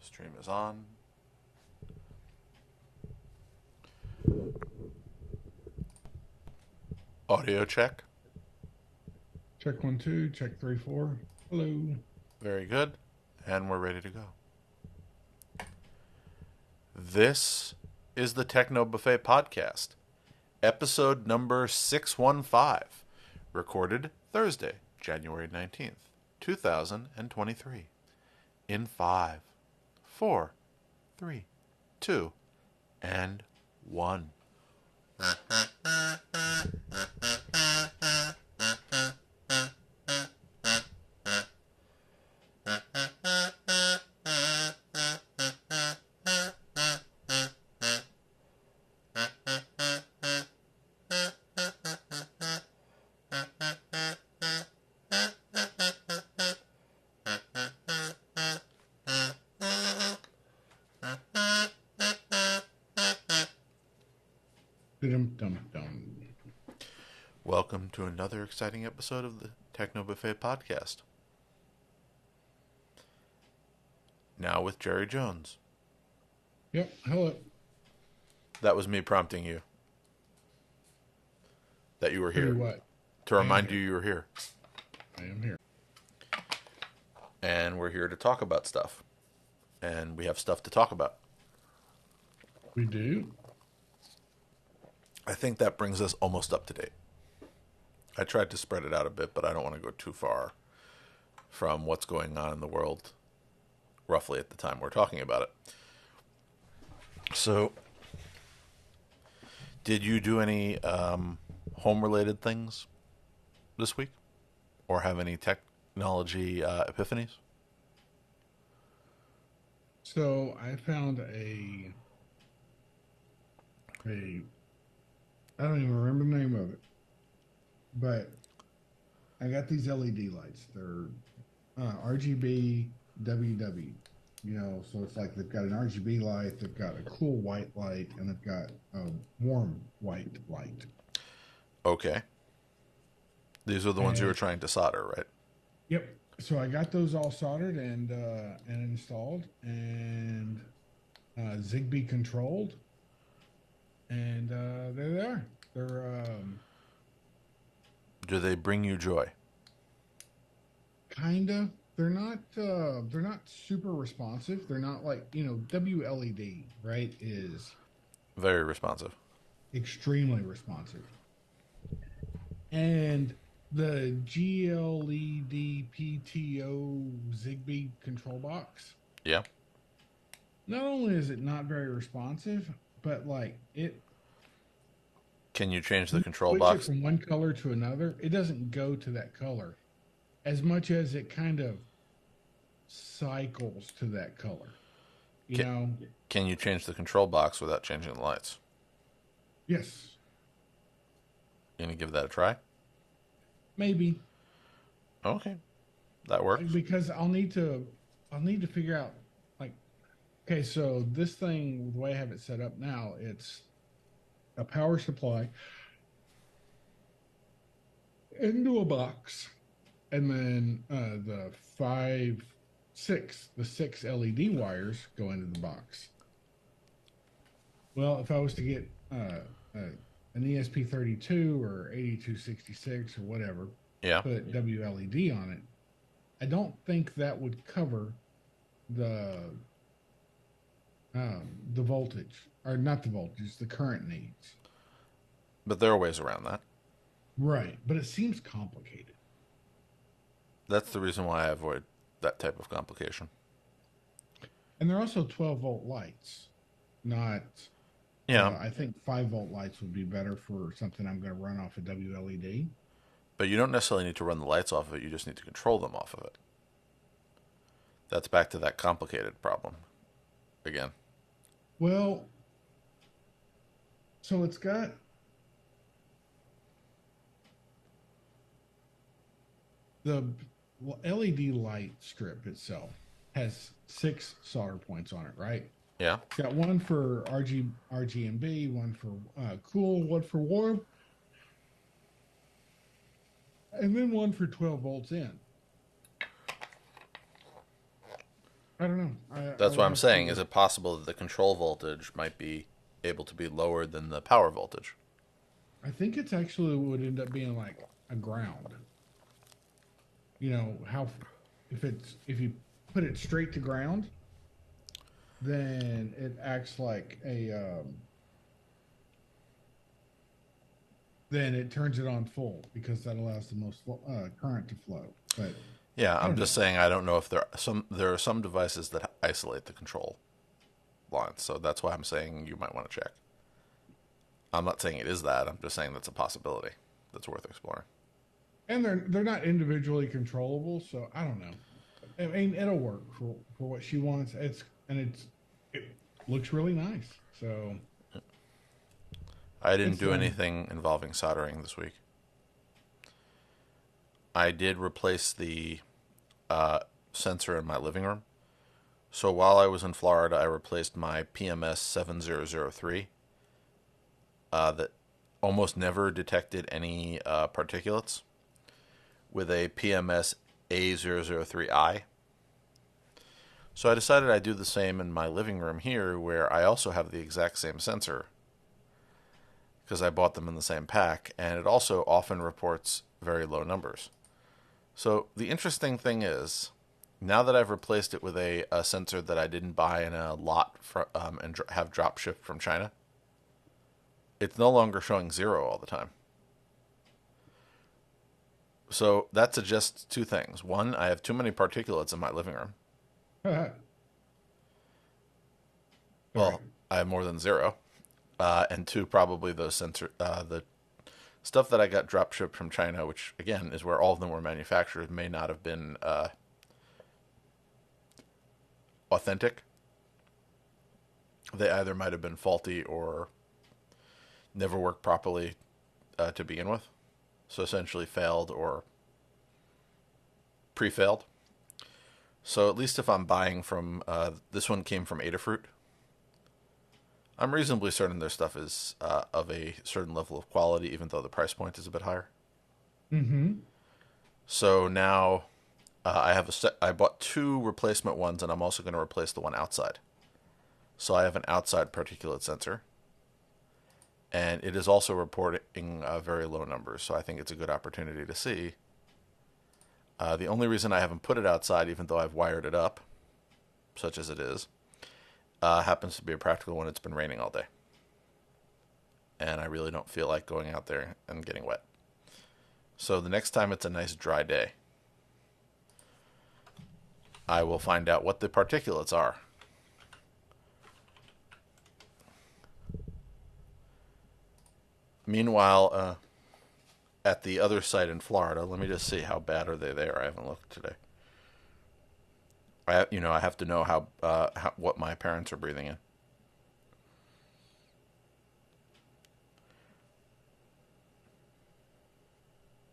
Stream is on. Audio check. Check 1 2, check 3 4. Hello. Very good. And we're ready to go. This is the Techno Buffet podcast, episode number 615, recorded Thursday, January 19th, 2023. In 5, 4, 3, 2, and 1. Dum-dum-dum. Welcome to another exciting episode of the Techno Buffet podcast. Now with Jerry Jones. Yep, hello. That was me prompting you that you were Tell you here. what, To I am remind here. you were here. I am here. And we're here to talk about stuff. And we have stuff to talk about. We do? I think that brings us almost up to date. I tried to spread it out a bit, but I don't want to go too far from what's going on in the world roughly at the time we're talking about it. So, did you do any home-related things this week? Or have any technology epiphanies? So I found a I don't even remember the name of it, but I got these LED lights. They're RGB WW. So it's like they've got an RGB light, they've got a cool white light, and they've got a warm white light. Okay. These are the ones you were And trying to solder, right? yep. So I got those all soldered and installed and Zigbee controlled, and there they are. They're Do they bring you joy? kinda. They're not super responsive. They're not like WLED, right? Is Very responsive. extremely responsive, and the GLED PTO Zigbee control box. Yeah. Not only is it not very responsive, but like it Can you change the you control switch it box? from one color to another, it doesn't go to that color as much as it kind of cycles to that color. You Can, know? can you change the control box without changing the lights? Yes, You gonna give that a try? maybe Okay. That works. because I'll need to figure out like okay, so this thing the way I have it set up now, it's a power supply into a box, and then the six LED wires go into the box. Well, if I was to get an ESP32 or 8266 or whatever, Yeah. put WLED on it, I don't think that would cover the the voltage, or not the voltage, the current needs. But there are ways around that. Right, but it seems complicated. That's the reason why I avoid that type of complication. And they're also 12-volt lights, not. Yeah. I think 5-volt lights would be better for something I'm going to run off of WLED. But you don't necessarily need to run the lights off of it. You just need to control them off of it. That's back to that complicated problem again. Well, so it's got the LED light strip itself has 6 solder points on it, right? Yeah. It's got one for RGB, one for cool, one for warm, and then one for 12 volts in. I don't know. I That's would what I'm have saying. Is to. it possible that the control voltage might be able to be lower than the power voltage? I think it's actually would end up being like a ground. You know how if you put it straight to ground, then it acts like a then it turns it on full because that allows the most current to flow. But Yeah, I I'm don't just know. saying I don't know if there are some devices that isolate the control lines. So that's why I'm saying you might want to check. I'm not saying it is that. I'm just saying that's a possibility that's worth exploring. And they're not individually controllable, so I don't know. I mean, it'll work for what she wants. It looks really nice, so I didn't it's do fun. anything involving soldering this week. I did replace the uh, sensor in my living room. So while I was in Florida, I replaced my PMS 7003 that almost never detected any particulates with a PMS A003I. So I decided I'd do the same in my living room here, where I also have the exact same sensor because I bought them in the same pack, and it also often reports very low numbers. So the interesting thing is, now that I've replaced it with a sensor that I didn't buy in a lot and have drop shipped from China, it's no longer showing zero all the time. So that suggests two things. One, I have too many particulates in my living room. All right. Well, I have more than zero. And two, probably the stuff that I got drop shipped from China, which again is where all of them were manufactured, may not have been authentic. They either might have been faulty or never worked properly to begin with. So essentially failed or pre-failed. So at least if I'm buying from this one came from Adafruit, I'm reasonably certain their stuff is of a certain level of quality, even though the price point is a bit higher. Mm-hmm. So now I bought two replacement ones, and I'm also going to replace the one outside. So I have an outside particulate sensor, and it is also reporting very low numbers. So I think it's a good opportunity to see. The only reason I haven't put it outside, even though I've wired it up, such as it is, happens to be a practical one. It's been raining all day, and I really don't feel like going out there and getting wet. So the next time it's a nice dry day, I will find out what the particulates are. Meanwhile, at the other site in Florida, let me just see how bad are they there. I haven't looked today. I have to know what my parents are breathing in.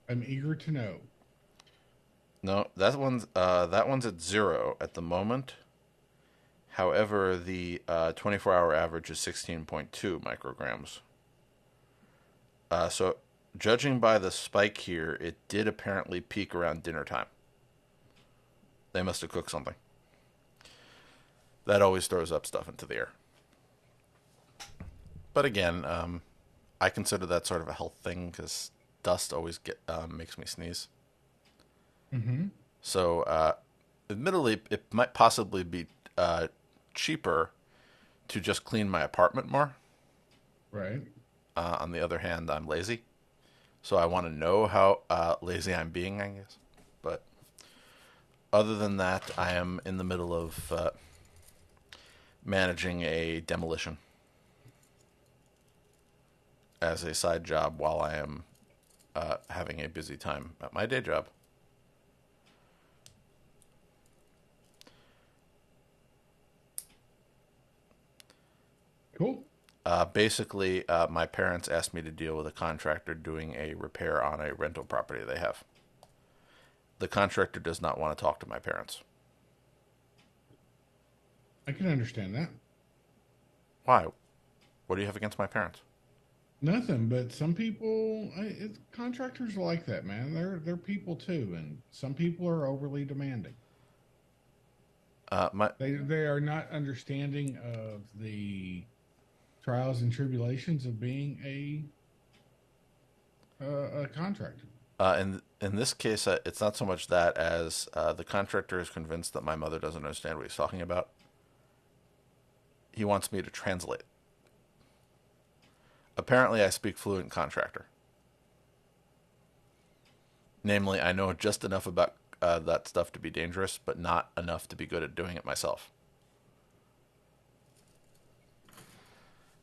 I'm eager to know. No, that one's at zero at the moment. However, the 24-hour average is 16.2 micrograms. So, judging by the spike here, it did apparently peak around dinner time. They must have cooked something. That always throws up stuff into the air. But again, I consider that sort of a health thing because dust always makes me sneeze. Mm-hmm. So, admittedly, it might possibly be cheaper to just clean my apartment more. Right. On the other hand, I'm lazy, so I want to know how lazy I'm being, I guess. But other than that, I am in the middle of managing a demolition as a side job while I am having a busy time at my day job. Cool. Basically, my parents asked me to deal with a contractor doing a repair on a rental property they have. The contractor does not want to talk to my parents. I can understand that. Why? What do you have against my parents? Nothing, but some people, contractors are like that, man. They're people too, and some people are overly demanding. My They are not understanding of the trials and tribulations of being a contractor. in this case, it's not so much that as the contractor is convinced that my mother doesn't understand what he's talking about. He wants me to translate. Apparently, I speak fluent contractor. Namely, I know just enough about that stuff to be dangerous, but not enough to be good at doing it myself.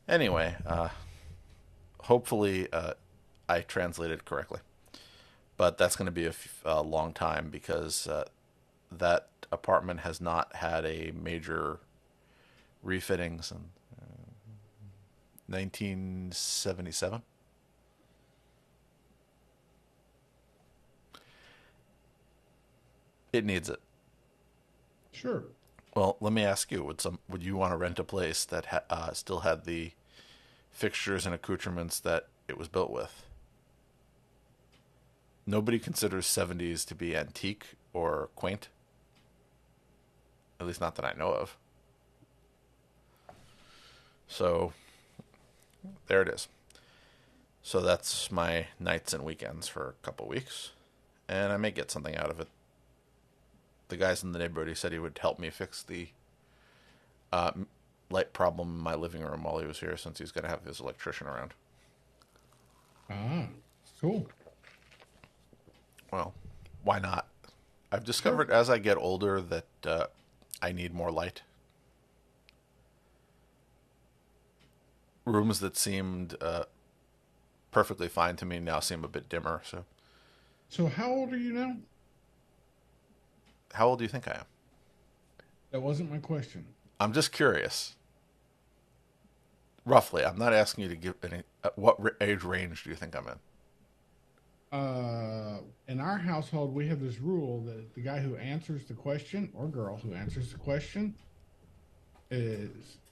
Anyway, hopefully I translated correctly. But that's going to be a long time because that apartment has not had a major refitting since 1977. It needs it. Sure. Well, let me ask you: would you want to rent a place that still had the fixtures and accoutrements that it was built with? Nobody considers 70s to be antique or quaint. At least not that I know of. So there it is. So that's my nights and weekends for a couple weeks, and I may get something out of it. The guys in the neighborhood, he said he would help me fix the uh, light problem in my living room while he was here, since he's going to have his electrician around. Ah, cool. Well, why not? I've Sure. discovered as I get older that I need more light. Rooms that seemed perfectly fine to me now seem a bit dimmer. So, So, how old are you now? how old do you think I am? That wasn't my question. I'm just curious. Roughly, I'm not asking you to give any. Age range do you think I'm in? In our household, we have this rule that the guy who answers the question, or girl who answers the question,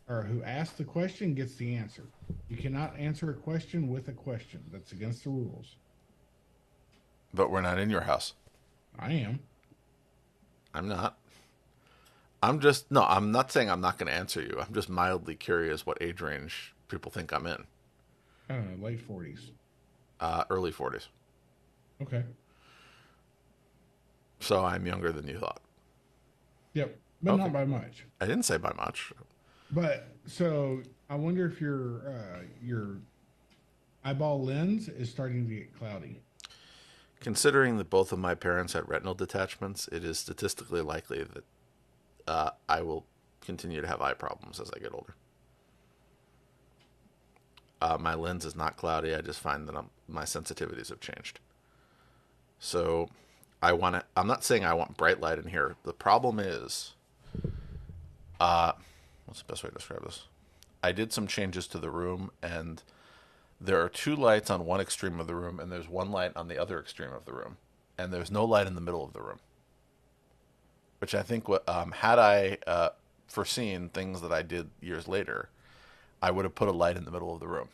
or who asks the question gets the answer. You cannot answer a question with a question. That's against the rules. But we're not in your house. I am. I'm not. I'm just no. I'm not saying I'm not going to answer you. I'm just mildly curious what age range people think I'm in. I don't know, late 40s. Early 40s. Okay. So I'm younger than you thought. Yep. But Okay. not by much. I didn't say by much. But so I wonder if your eyeball lens is starting to get cloudy. Considering that both of my parents had retinal detachments, it is statistically likely that I will continue to have eye problems as I get older. My lens is not cloudy. I just find that my sensitivities have changed. So I want to. I'm not saying I want bright light in here. The problem is, what's the best way to describe this? I did some changes to the room, and there are two lights on one extreme of the room, and there's one light on the other extreme of the room, and there's no light in the middle of the room. Which I think, had I foreseen things that I did years later, I would have put a light in the middle of the room.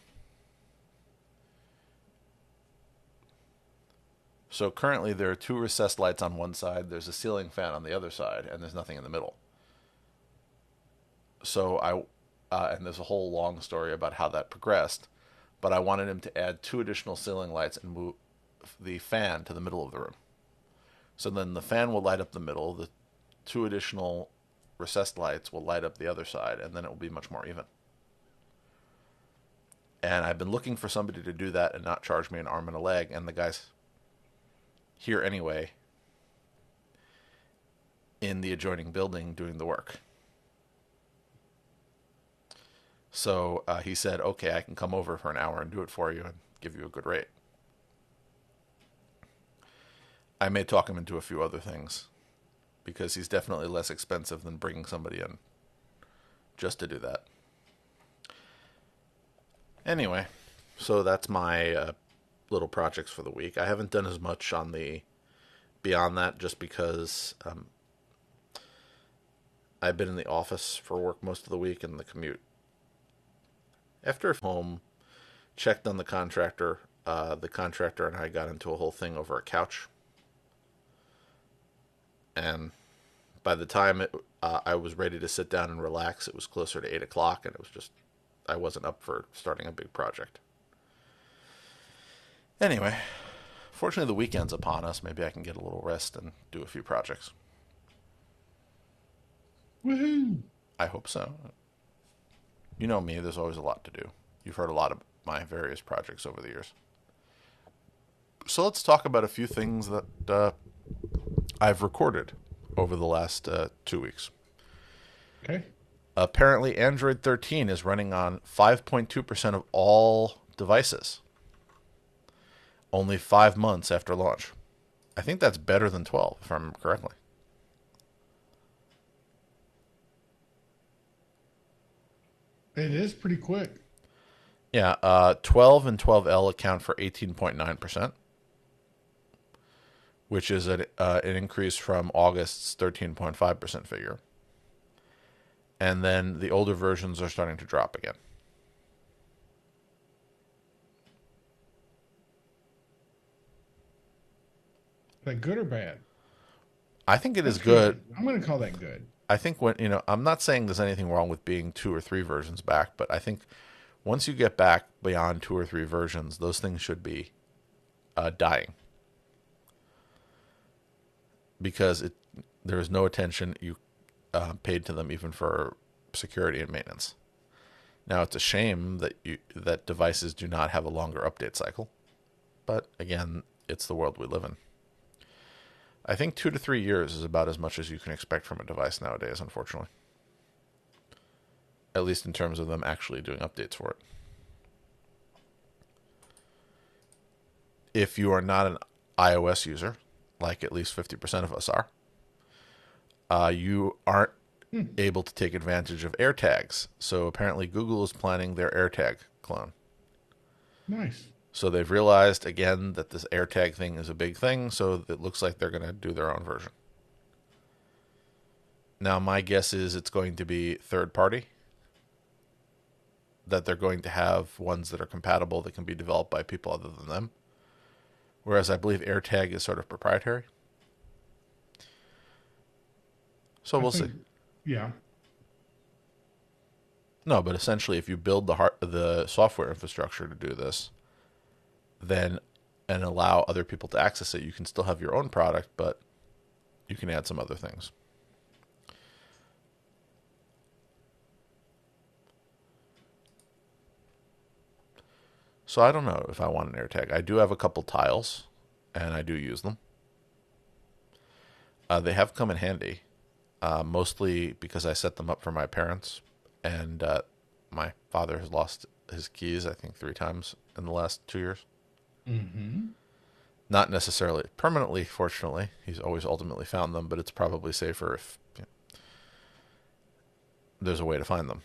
So currently there are two recessed lights on one side, there's a ceiling fan on the other side, and there's nothing in the middle. So and there's a whole long story about how that progressed, but I wanted him to add two additional ceiling lights and move the fan to the middle of the room. So then the fan will light up the middle, the two additional recessed lights will light up the other side, and then it will be much more even. And I've been looking for somebody to do that and not charge me an arm and a leg, and the guy's here anyway in the adjoining building doing the work. So he said, okay, I can come over for an hour and do it for you and give you a good rate. I may talk him into a few other things because he's definitely less expensive than bringing somebody in just to do that. Anyway, so that's my little projects for the week. I haven't done as much on the beyond that just because I've been in the office for work most of the week and the commute. After home, checked on the contractor. The contractor and I got into a whole thing over a couch. And by the time I was ready to sit down and relax, it was closer to 8 o'clock, and it was just I wasn't up for starting a big project. Anyway, fortunately the weekend's upon us. Maybe I can get a little rest and do a few projects. Woohoo! I hope so. You know me, there's always a lot to do. You've heard a lot of my various projects over the years. So let's talk about a few things that I've recorded over the last 2 weeks. Okay. Apparently, Android 13 is running on 5.2% of all devices, only 5 months after launch. I think that's better than 12, if I remember correctly. It is pretty quick. Yeah, 12 and 12L account for 18.9%, which is an increase from August's 13.5% figure. And then the older versions are starting to drop again. Is that good or bad? I think it is That's good. I'm going to call that good. I think I'm not saying there's anything wrong with being 2 or 3 versions back, but I think once you get back beyond 2 or 3 versions, those things should be dying. Because there is no attention you paid to them even for security and maintenance. Now, it's a shame that devices do not have a longer update cycle. But again, it's the world we live in. I think 2 to 3 years is about as much as you can expect from a device nowadays, unfortunately. At least in terms of them actually doing updates for it. If you are not an iOS user, like at least 50% of us are, you aren't able to take advantage of AirTags. So apparently Google is planning their AirTag clone. Nice. So they've realized, again, that this AirTag thing is a big thing, so it looks like they're going to do their own version. Now, my guess is it's going to be third party, that they're going to have ones that are compatible that can be developed by people other than them. Whereas I believe AirTag is sort of proprietary. So we'll see. Yeah. No, but essentially, if you build the software infrastructure to do this, then and allow other people to access it, you can still have your own product, but you can add some other things. So I don't know if I want an AirTag. I do have a couple tiles, and I do use them. They have come in handy, mostly because I set them up for my parents, and my father has lost his keys, I think, 3 times in the last 2 years. Mm-hmm. Not necessarily permanently, fortunately. He's always ultimately found them, but it's probably safer if there's a way to find them.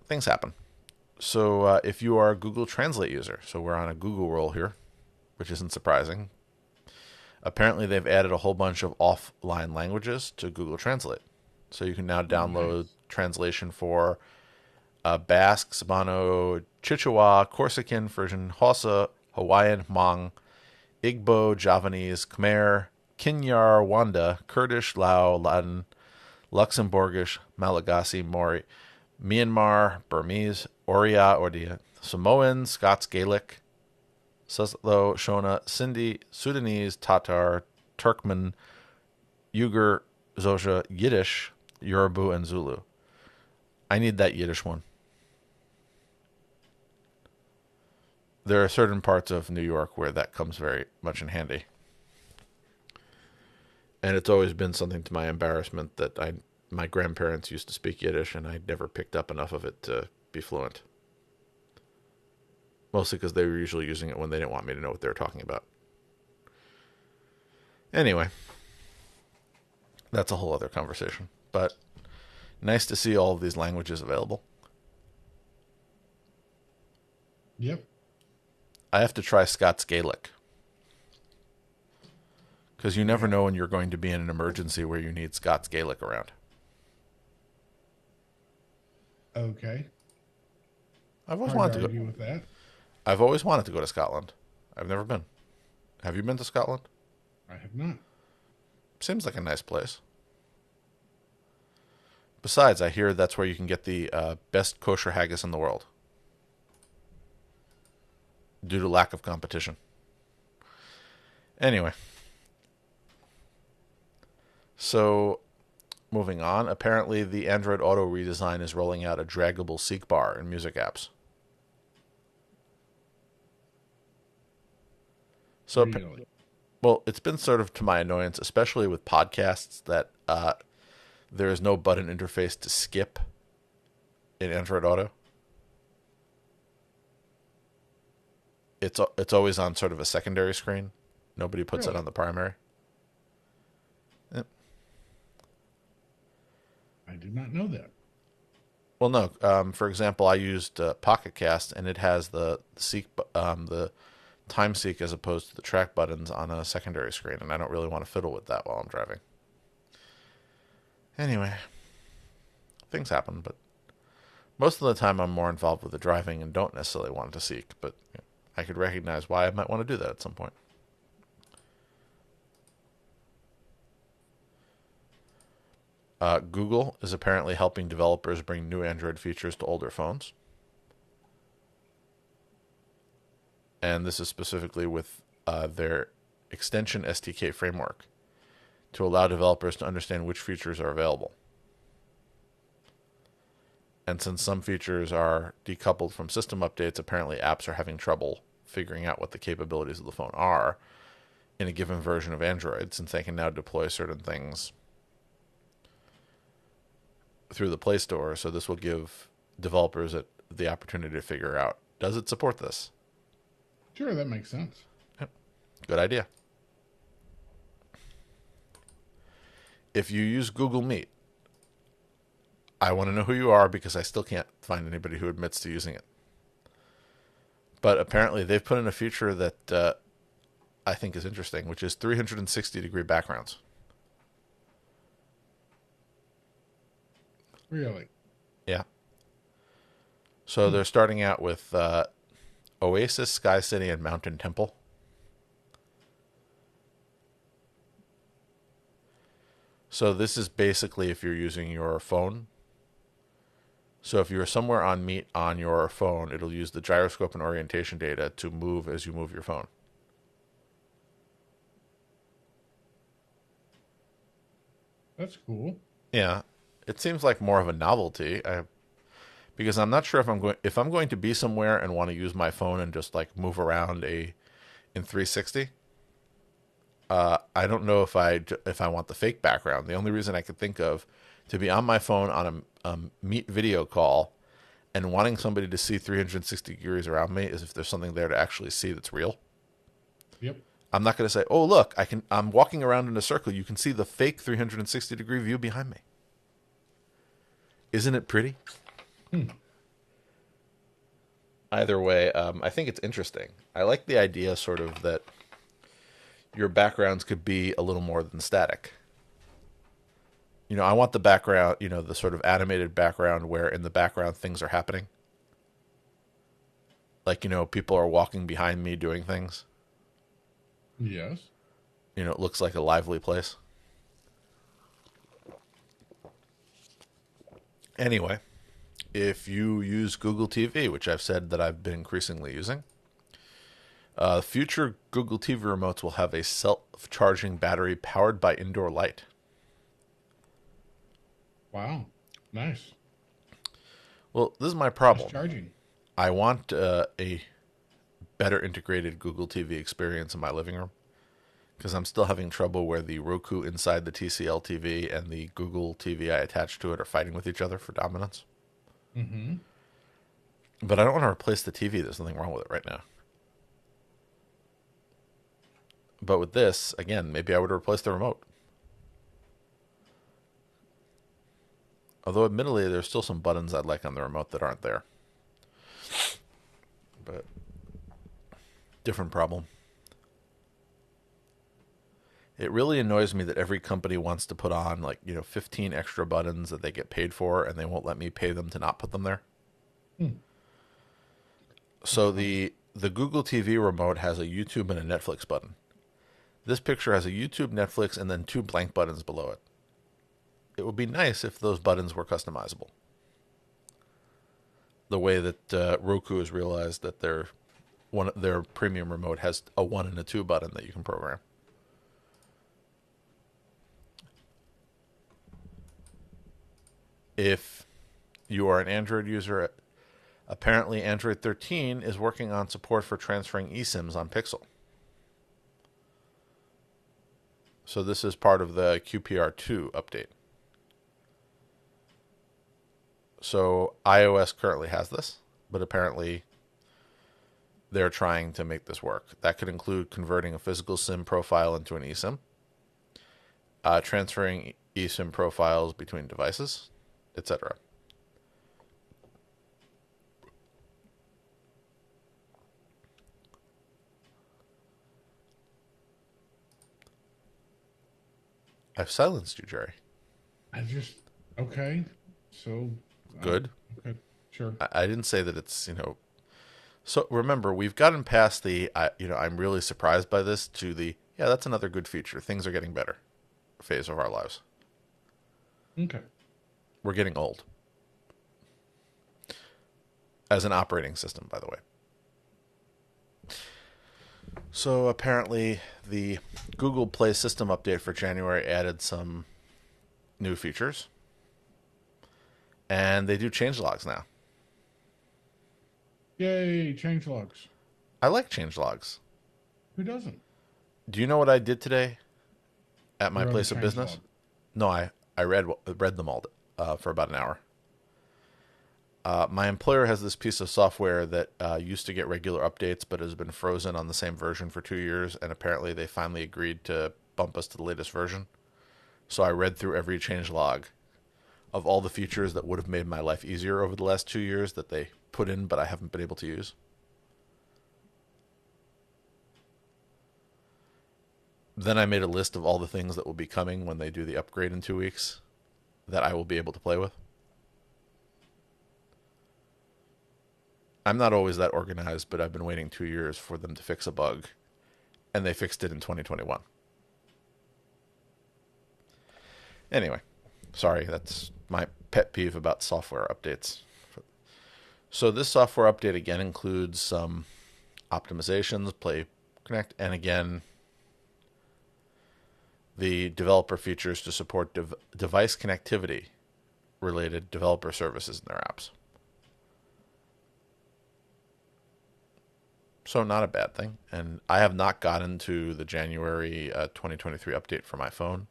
Things happen. So if you are a Google Translate user, so we're on a Google roll here, which isn't surprising. Apparently they've added a whole bunch of offline languages to Google Translate. So you can now download translation for Basque, Sabano, Chichewa, Corsican, Frisian, Hausa, Hawaiian, Hmong, Igbo, Javanese, Khmer, Kinyar, Wanda, Kurdish, Lao, Latin, Luxembourgish, Malagasy, Mori, Myanmar, Burmese, Odia, Samoan, Scots Gaelic, Suslo, Shona, Sindhi, Sudanese, Tatar, Turkmen, Uyghur, Xhosa, Yiddish, Yoruba, and Zulu. I need that Yiddish one. There are certain parts of New York where that comes very much in handy. And it's always been something to my embarrassment that my grandparents used to speak Yiddish and I never picked up enough of it to be fluent. Mostly because they were usually using it when they didn't want me to know what they were talking about. Anyway, that's a whole other conversation. But nice to see all of these languages available. Yep. I have to try Scots Gaelic. Because you never know when you're going to be in an emergency where you need Scots Gaelic around. Okay. I've always Hard wanted to to argue go. with that. I've always wanted to go to Scotland. I've never been. Have you been to Scotland? I have not. Seems like a nice place. Besides, I hear that's where you can get the best kosher haggis in the world due to lack of competition. Anyway, so moving on. Apparently, the Android Auto redesign is rolling out a draggable seek bar in music apps. So, Really? well, it's been sort of to my annoyance, especially with podcasts, that there is no button interface to skip in Android Auto. It's always on sort of a secondary screen. Nobody puts it Really? on the primary. Yep. I did not know that. Well, no. For example, I used Pocket Cast, and it has the time seek as opposed to the track buttons on a secondary screen, and I don't really want to fiddle with that while I'm driving. Anyway, things happen, but most of the time I'm more involved with the driving and don't necessarily want to seek, but I could recognize why I might want to do that at some point. Google is apparently helping developers bring new Android features to older phones. And this is specifically with their extension SDK framework to allow developers to understand which features are available. And since some features are decoupled from system updates, apparently apps are having trouble figuring out what the capabilities of the phone are in a given version of Android, since they can now deploy certain things through the Play Store. So this will give developers the opportunity to figure out, does it support this? Sure, that makes sense. Yep. Good idea. If you use Google Meet, I want to know who you are because I still can't find anybody who admits to using it. But apparently they've put in a feature that I think is interesting, which is 360-degree backgrounds. Really? Yeah. So they're starting out with Oasis, Sky City, and Mountain Temple. So this is basically if you're using your phone. So if you're somewhere on Meet on your phone, it'll use the gyroscope and orientation data to move as you move your phone. That's cool. Yeah, it seems like more of a novelty. Because I'm not sure if I'm going to be somewhere and want to use my phone and just like move around in 360. I don't know if I want the fake background. The only reason I could think of to be on my phone on a Meet video call and wanting somebody to see 360 degrees around me is if there's something there to actually see that's real. Yep. I'm not going to say, "Oh, look, I'm walking around in a circle. You can see the fake 360-degree view behind me." Isn't it pretty? Either way, I think it's interesting. I like the idea sort of that your backgrounds could be a little more than static. I want the background, the sort of animated background where in the background things are happening. Like, people are walking behind me doing things. Yes. It looks like a lively place. Anyway, if you use Google TV, which I've said that I've been increasingly using, future Google TV remotes will have a self-charging battery powered by indoor light. Wow. Nice. Well, this is my Fast problem. charging. I want a better integrated Google TV experience in my living room because I'm still having trouble where the Roku inside the TCL TV and the Google TV I attached to it are fighting with each other for dominance. Mm-hmm. But I don't want to replace the TV. There's nothing wrong with it right now. But with this, again, maybe I would replace the remote. Although, admittedly, there's still some buttons I'd like on the remote that aren't there. But, different problem. It really annoys me that every company wants to put on, 15 extra buttons that they get paid for, and they won't let me pay them to not put them there. So the Google TV remote has a YouTube and a Netflix button. This picture has a YouTube, Netflix, and then two blank buttons below it. It would be nice if those buttons were customizable. The way that Roku has realized that their premium remote has a 1 and a 2 button that you can program. If you are an Android user, apparently Android 13 is working on support for transferring eSIMs on Pixel. So this is part of the QPR2 update. So iOS currently has this, but apparently they're trying to make this work. That could include converting a physical SIM profile into an eSIM, transferring eSIM profiles between devices, etc. I've silenced you, Jerry. Okay. So, Good. okay, sure. I didn't say that it's, So remember, we've gotten past the, I'm really surprised by this to the, yeah, that's another good feature. Things are getting better phase of our lives. Okay. We're getting old. As an operating system, by the way. So apparently the Google Play system update for January added some new features. And they do changelogs now. Yay, changelogs. I like changelogs. Who doesn't? Do you know what I did today at my You wrote a place of business? changelog. No, I read them all for about an hour. My employer has this piece of software that used to get regular updates, but has been frozen on the same version for 2 years, and apparently they finally agreed to bump us to the latest version. So I read through every changelog of all the features that would have made my life easier over the last 2 years that they put in, but I haven't been able to use. Then I made a list of all the things that will be coming when they do the upgrade in 2 weeks that I will be able to play with. I'm not always that organized, but I've been waiting 2 years for them to fix a bug, and they fixed it in 2021. Anyway, sorry, that's my pet peeve about software updates. So this software update again includes some optimizations, Play Connect, and again, the developer features to support device connectivity related developer services in their apps. So not a bad thing. And I have not gotten to the January 2023 update for my phone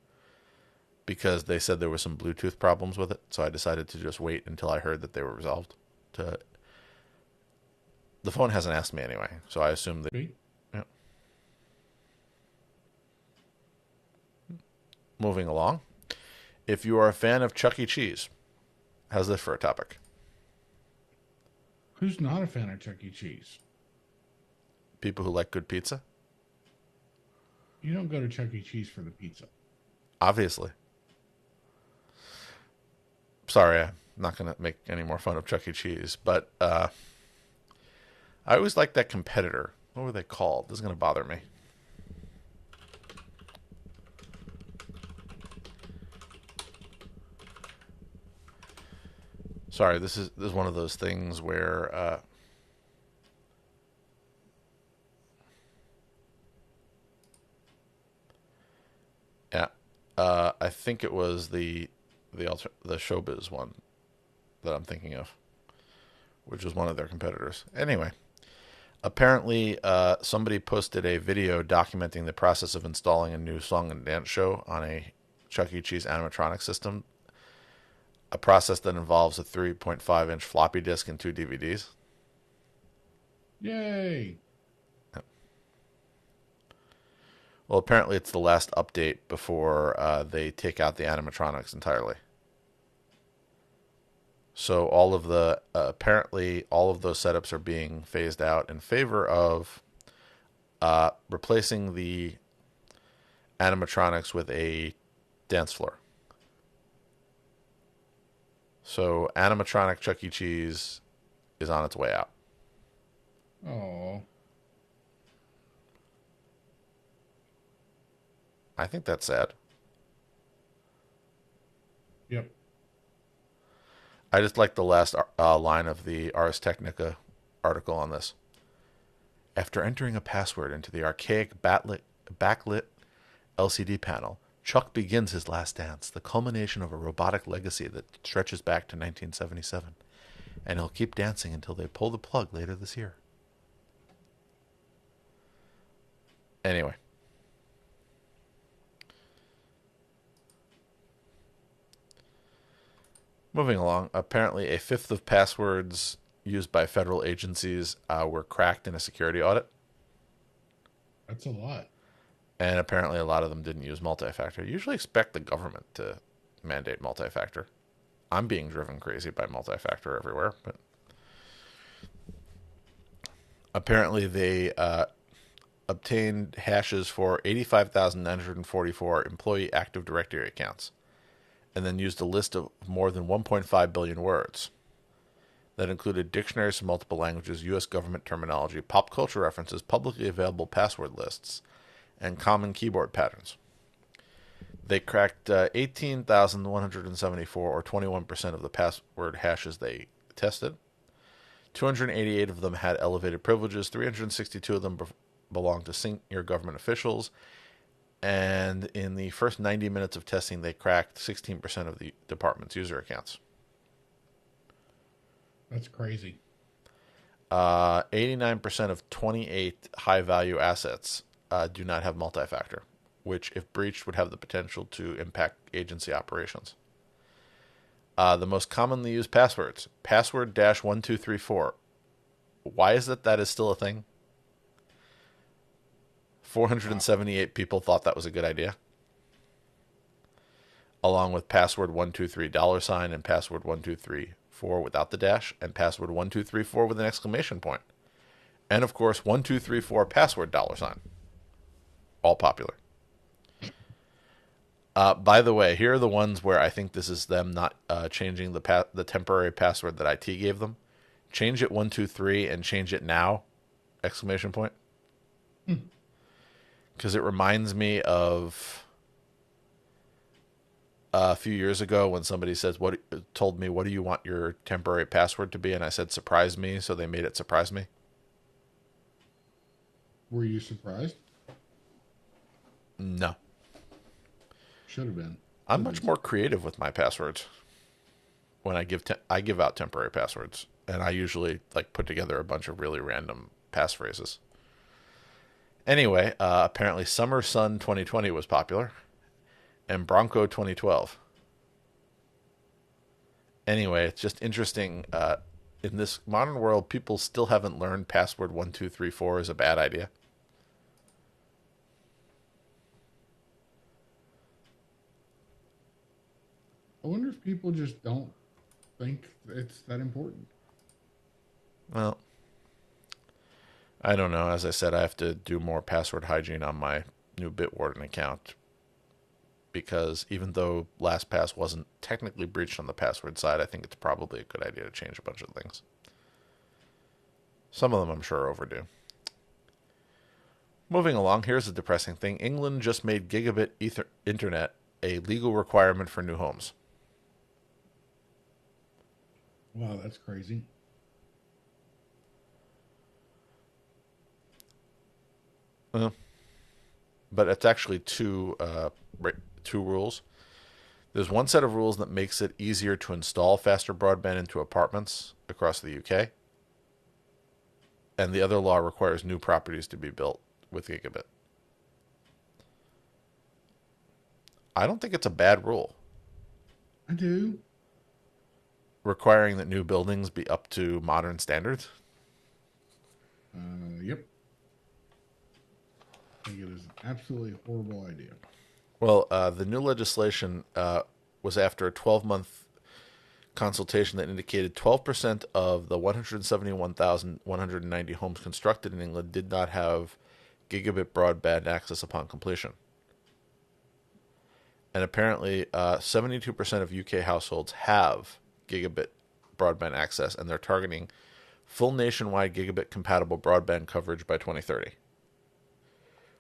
because they said there were some Bluetooth problems with it. So I decided to just wait until I heard that they were resolved. The phone hasn't asked me anyway, so I assume that. Yeah. Moving along. If you are a fan of Chuck E. Cheese, how's this for a topic? Who's not a fan of Chuck E. Cheese? People who like good pizza? You don't go to Chuck E. Cheese for the pizza. Obviously. Sorry, I'm not going to make any more fun of Chuck E. Cheese, but I always liked that competitor. What were they called? This is going to bother me. Sorry, this is one of those things where yeah, I think it was the Showbiz one that I'm thinking of, which was one of their competitors. Anyway, apparently somebody posted a video documenting the process of installing a new song and dance show on a Chuck E. Cheese animatronic system, a process that involves a 3.5-inch floppy disk and 2 DVDs. Yay! Well, apparently it's the last update before they take out the animatronics entirely. So apparently all of those setups are being phased out in favor of replacing the animatronics with a dance floor. So animatronic Chuck E. Cheese is on its way out. Oh. I think that's sad. Yep. I just like the last line of the Ars Technica article on this. After entering a password into the archaic backlit LCD panel, Chuck begins his last dance, the culmination of a robotic legacy that stretches back to 1977. And he'll keep dancing until they pull the plug later this year. Anyway. Moving along, apparently a fifth of passwords used by federal agencies were cracked in a security audit. That's a lot. And apparently a lot of them didn't use multi-factor. You usually expect the government to mandate multi-factor. I'm being driven crazy by multi-factor everywhere, but apparently they obtained hashes for 85,944 employee Active Directory accounts and then used a list of more than 1.5 billion words. That included dictionaries from multiple languages, U.S. government terminology, pop culture references, publicly available password lists, and common keyboard patterns. They cracked 18,174, or 21% of the password hashes they tested. 288 of them had elevated privileges. 362 of them belonged to senior government officials. And in the first 90 minutes of testing, they cracked 16% of the department's user accounts. That's crazy. 89% of 28 high-value assets do not have multi-factor, which, if breached, would have the potential to impact agency operations. The most commonly used passwords, password-1234. Why is it that is still a thing? 478 people thought that was a good idea. Along with password 123 $, and password 1234 without the dash, and password 1234 with an exclamation point. And of course, 1234 password $. All popular. By the way, here are the ones where I think this is them not changing the temporary password that IT gave them. Change it 123 and change it now! Exclamation point. Because it reminds me of a few years ago when somebody told me, what do you want your temporary password to be? And I said, surprise me. So they made it surprise me. Were you surprised? No. Should have been. I'm much more creative with my passwords when I give out temporary passwords. And I usually put together a bunch of really random passphrases. Anyway, apparently Summer Sun 2020 was popular, and Bronco 2012. Anyway, it's just interesting. In this modern world, people still haven't learned password 1234 is a bad idea. I wonder if people just don't think it's that important. Well, I don't know. As I said, I have to do more password hygiene on my new Bitwarden account because even though LastPass wasn't technically breached on the password side, I think it's probably a good idea to change a bunch of things. Some of them I'm sure are overdue. Moving along, here's a depressing thing. England just made gigabit internet a legal requirement for new homes. Wow, that's crazy. But it's actually two rules. There's one set of rules that makes it easier to install faster broadband into apartments across the UK. And the other law requires new properties to be built with gigabit. I don't think it's a bad rule. I do. Requiring that new buildings be up to modern standards? Yep. I think it is an absolutely horrible idea. Well, the new legislation was after a 12-month consultation that indicated 12% of the 171,190 homes constructed in England did not have gigabit broadband access upon completion. And apparently 72% of UK households have gigabit broadband access, and they're targeting full nationwide gigabit compatible broadband coverage by 2030.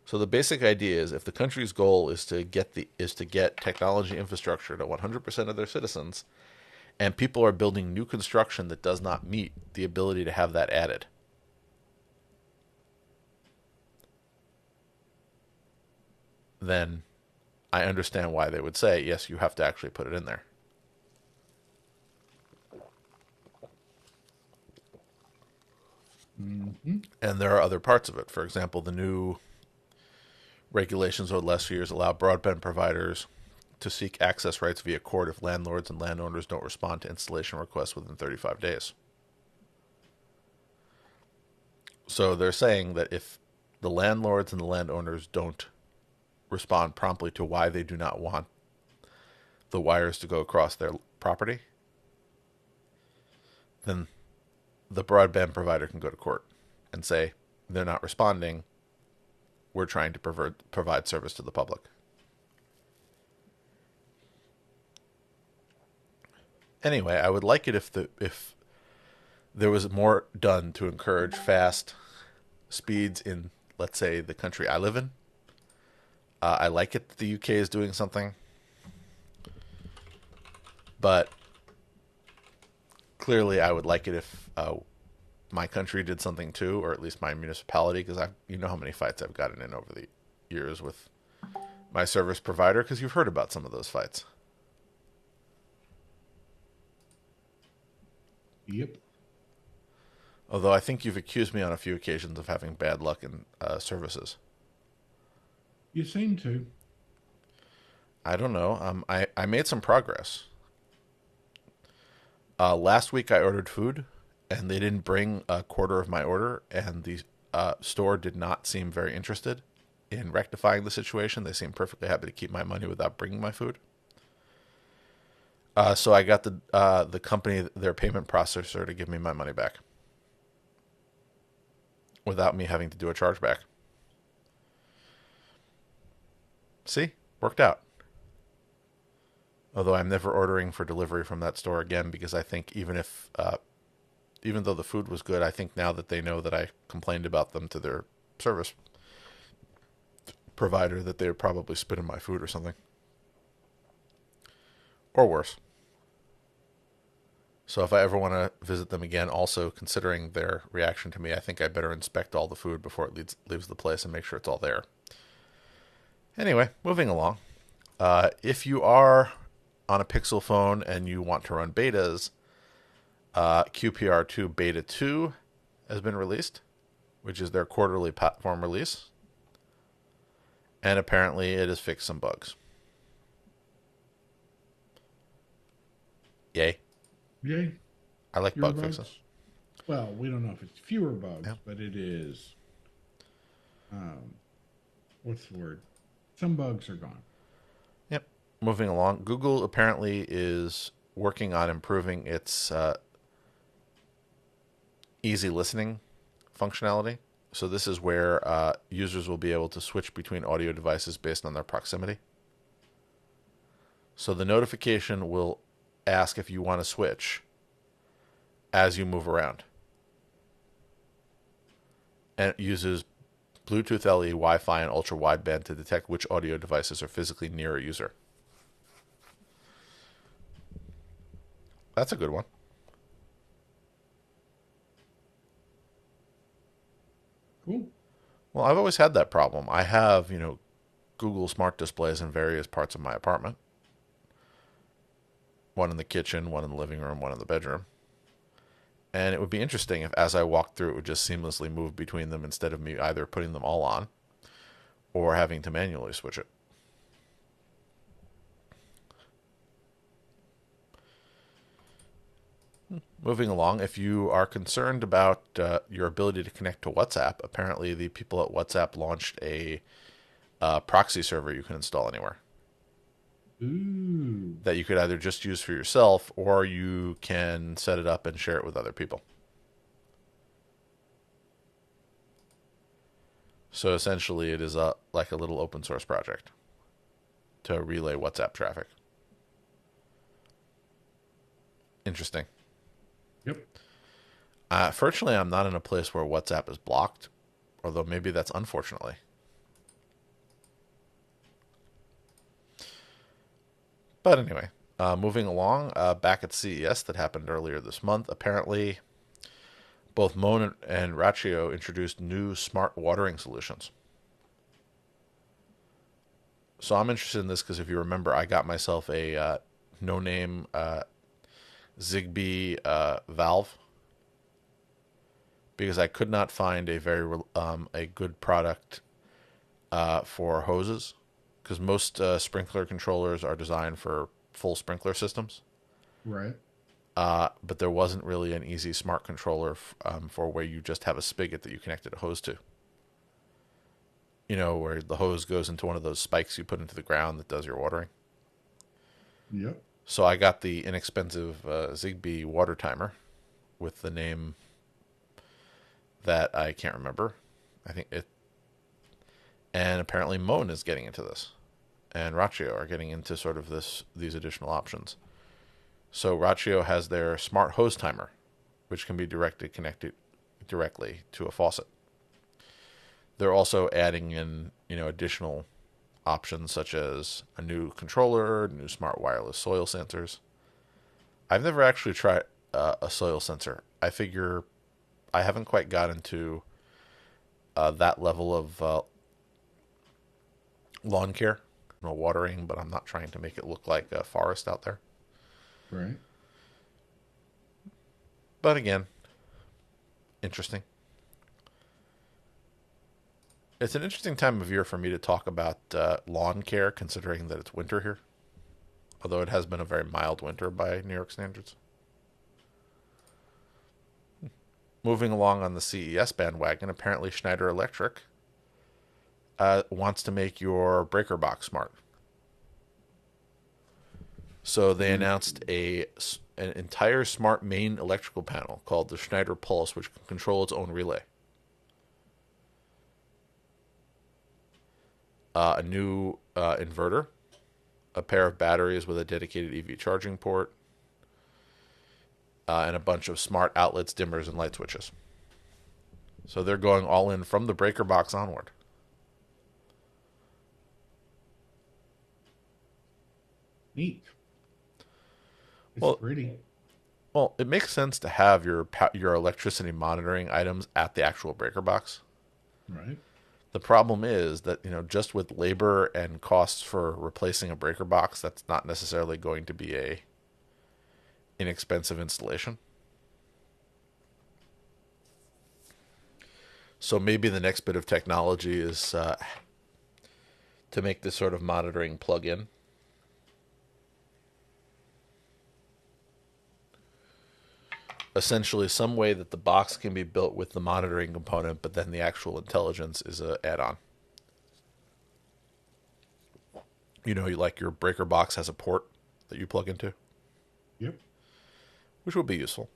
So the basic idea is if the country's goal is to get technology infrastructure to 100% of their citizens, and people are building new construction that does not meet the ability to have that added, then I understand why they would say, yes, you have to actually put it in there. Mm-hmm. And there are other parts of it. For example, the new regulations over the last few years allow broadband providers to seek access rights via court if landlords and landowners don't respond to installation requests within 35 days. So they're saying that if the landlords and the landowners don't respond promptly to why they do not want the wires to go across their property, then the broadband provider can go to court and say they're not responding. We're trying to provide service to the public. Anyway, I would like it if there was more done to encourage fast speeds in, let's say, the country I live in. I like it that the UK is doing something, but clearly I would like it if my country did something too, or at least my municipality, because you know how many fights I've gotten in over the years with my service provider, because you've heard about some of those fights. Yep. Although I think you've accused me on a few occasions of having bad luck in services. You seem to. I don't know. I made some progress. Last week I ordered food, and they didn't bring a quarter of my order, and the store did not seem very interested in rectifying the situation. They seemed perfectly happy to keep my money without bringing my food. So I got the company, their payment processor, to give me my money back without me having to do a chargeback. See? Worked out. Although I'm never ordering for delivery from that store again, because I think even though the food was good, I think now that they know that I complained about them to their service provider, that they would probably spit in my food or something. Or worse. So if I ever want to visit them again, also considering their reaction to me, I think I better inspect all the food before it leaves the place and make sure it's all there. Anyway, moving along. If you are on a Pixel phone and you want to run betas, QPR2 Beta 2 has been released, which is their quarterly platform release. And apparently it has fixed some bugs. Yay. Yay. I like Fewer bug bugs. fixes. Well, we don't know if it's fewer bugs, Yeah. but it is. What's the word? Some bugs are gone. Yep. Moving along. Google apparently is working on improving its easy listening functionality. So this is where users will be able to switch between audio devices based on their proximity. So the notification will ask if you want to switch as you move around. And it uses Bluetooth LE, Wi-Fi, and ultra-wideband to detect which audio devices are physically near a user. That's a good one. Cool. Well, I've always had that problem. I have, Google Smart displays in various parts of my apartment. One in the kitchen, one in the living room, one in the bedroom. And it would be interesting if as I walked through, it would just seamlessly move between them instead of me either putting them all on or having to manually switch it. Moving along, if you are concerned about your ability to connect to WhatsApp, apparently the people at WhatsApp launched a proxy server you can install anywhere. Ooh. That you could either just use for yourself or you can set it up and share it with other people. So essentially it is like a little open source project to relay WhatsApp traffic. Interesting. Yep. Fortunately, I'm not in a place where WhatsApp is blocked, although maybe that's unfortunately. But anyway, moving along, back at CES that happened earlier this month, apparently both Moan and Rachio introduced new smart watering solutions. So I'm interested in this because if you remember, I got myself a no-name Zigbee valve because I could not find a good product for hoses, because most sprinkler controllers are designed for full sprinkler systems. Right. But there wasn't really an easy smart controller for where you just have a spigot that you connected a hose to. You know, where the hose goes into one of those spikes you put into the ground that does your watering. Yep. So I got the inexpensive Zigbee water timer with the name that I can't remember. I think it. And apparently Moan is getting into this, and Rachio are getting into sort of these additional options. So Rachio has their smart hose timer, which can be connected directly to a faucet. They're also adding in, additional options such as a new controller, new smart wireless soil sensors. I've never actually tried a soil sensor. I figure I haven't quite gotten to that level of lawn care, watering, but I'm not trying to make it look like a forest out there. Right. But again, interesting. It's an interesting time of year for me to talk about lawn care, considering that it's winter here. Although it has been a very mild winter by New York standards. Moving along on the CES bandwagon, apparently Schneider Electric wants to make your breaker box smart. So they announced an entire smart main electrical panel called the Schneider Pulse, which can control its own relay. A new inverter, a pair of batteries with a dedicated EV charging port, and a bunch of smart outlets, dimmers, and light switches. So they're going all in from the breaker box onward. Neat. It's Well, pretty. Well, it makes sense to have your electricity monitoring items at the actual breaker box. Right. The problem is that, just with labor and costs for replacing a breaker box, that's not necessarily going to be a inexpensive installation. So maybe the next bit of technology is to make this sort of monitoring plug in. Essentially, some way that the box can be built with the monitoring component, but then the actual intelligence is an add-on. Like your breaker box has a port that you plug into. Yep. Which would be useful.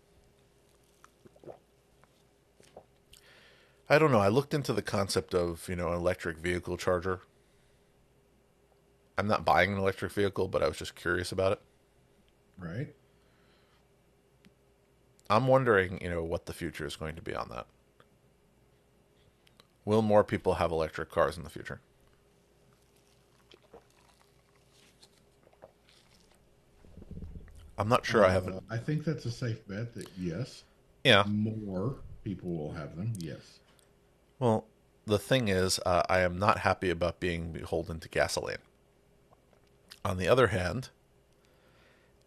I don't know. I looked into the concept of, an electric vehicle charger. I'm not buying an electric vehicle, but I was just curious about it. Right. I'm wondering, what the future is going to be on that. Will more people have electric cars in the future? I'm not sure. I haven't. I think that's a safe bet that yes, Yeah. more people will have them. Yes. Well, the thing is, I am not happy about being beholden to gasoline. On the other hand,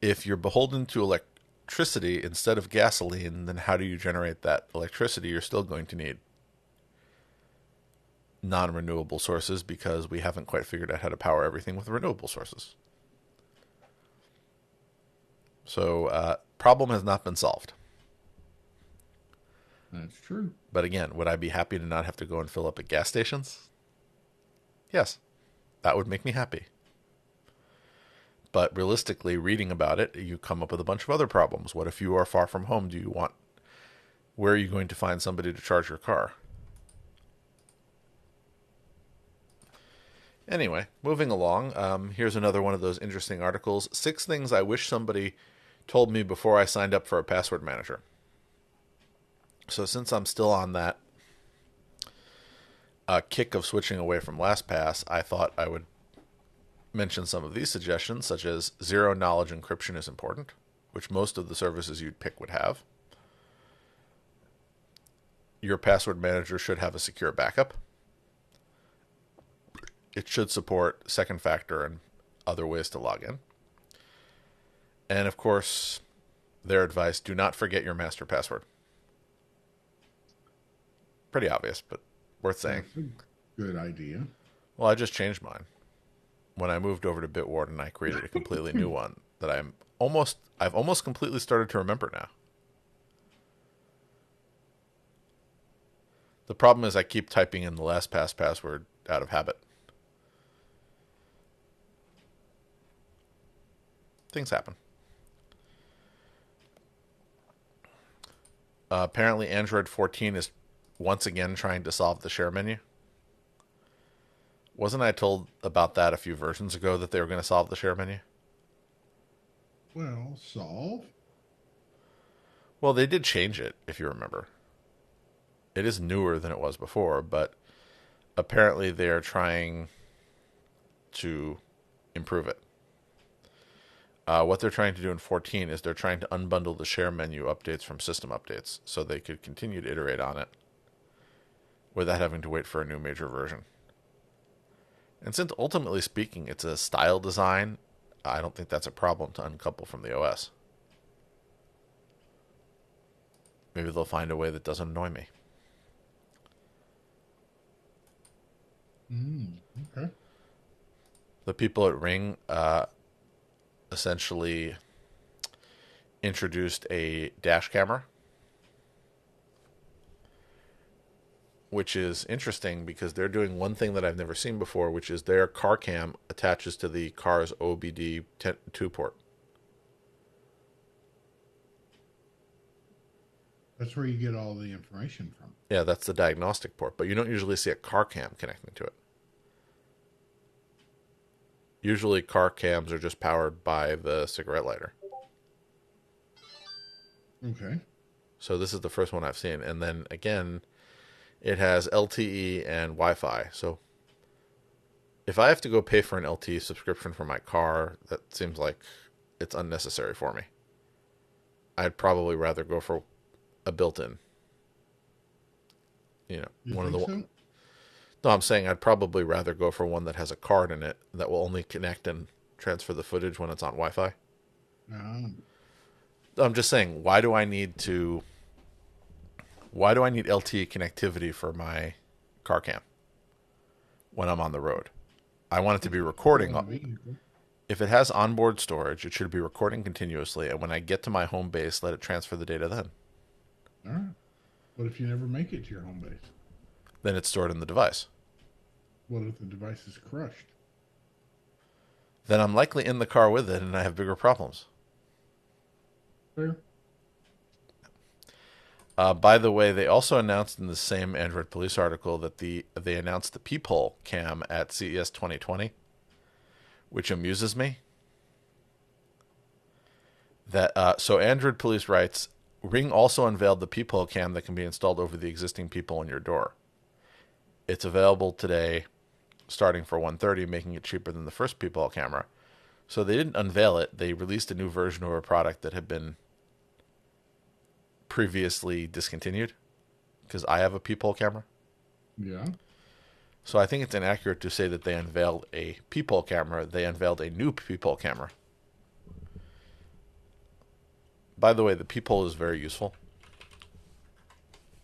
if you're beholden to electricity instead of gasoline, then how do you generate that electricity? You're still going to need non-renewable sources because we haven't quite figured out how to power everything with renewable sources. So, problem has not been solved. That's true. But again, would I be happy to not have to go and fill up at gas stations? Yes, that would make me happy. But realistically, reading about it, you come up with a bunch of other problems. What if you are far from home? Where are you going to find somebody to charge your car? Anyway, moving along, here's another one of those interesting articles. 6 things I wish somebody told me before I signed up for a password manager. So since I'm still on that kick of switching away from LastPass, I thought I would mention some of these suggestions, such as zero knowledge encryption is important, which most of the services you'd pick would have. Your password manager should have a secure backup. It should support second factor and other ways to log in. And of course, their advice, do not forget your master password. Pretty obvious, but worth saying. That's a good idea. Well, I just changed mine. When I moved over to Bitwarden, I created a completely new one that I've almost completely started to remember now. The problem is I keep typing in the LastPass password out of habit. Things happen. Apparently, Android 14 is once again trying to solve the share menu. Wasn't I told about that a few versions ago that they were going to solve the share menu? Well, solve. Well, they did change it, if you remember. It is newer than it was before, but apparently they are trying to improve it. What they're trying to do in 14 is they're trying to unbundle the share menu updates from system updates so they could continue to iterate on it without having to wait for a new major version. And since ultimately speaking it's a style design, I don't think that's a problem to uncouple from the OS. Maybe they'll find a way that doesn't annoy me. Okay. The people at Ring essentially introduced a dash camera, which is interesting because they're doing one thing that I've never seen before, which is their car cam attaches to the car's OBD2 port. That's where you get all the information from. Yeah, that's the diagnostic port, but you don't usually see a car cam connecting to it. Usually car cams are just powered by the cigarette lighter. Okay. So this is the first one I've seen. And then again, it has LTE and Wi-Fi. So if I have to go pay for an LTE subscription for my car, that seems like it's unnecessary for me. I'd probably rather go for a built-in. You know, You one of think the so? No, I'm saying I'd probably rather go for one that has a card in it that will only connect and transfer the footage when it's on Wi-Fi. I'm just saying, why do I need LTE connectivity for my car cam when I'm on the road? I want it to be recording. If it has onboard storage, it should be recording continuously, and when I get to my home base, let it transfer the data then. All right. What if you never make it to your home base? Then it's stored in the device. What if the device is crushed? Then I'm likely in the car with it, and I have bigger problems. Fair. By the way, they also announced in the same Android Police article that they announced the peephole cam at CES 2020, which amuses me. So Android Police writes, Ring also unveiled the peephole cam that can be installed over the existing peephole in your door. It's available today, starting for $130, making it cheaper than the first peephole camera. So they didn't unveil it. They released a new version of a product that had been previously discontinued because I have a peephole camera. Yeah. So I think it's inaccurate to say that they unveiled a peephole camera. They unveiled a new peephole camera. By the way, the peephole is very useful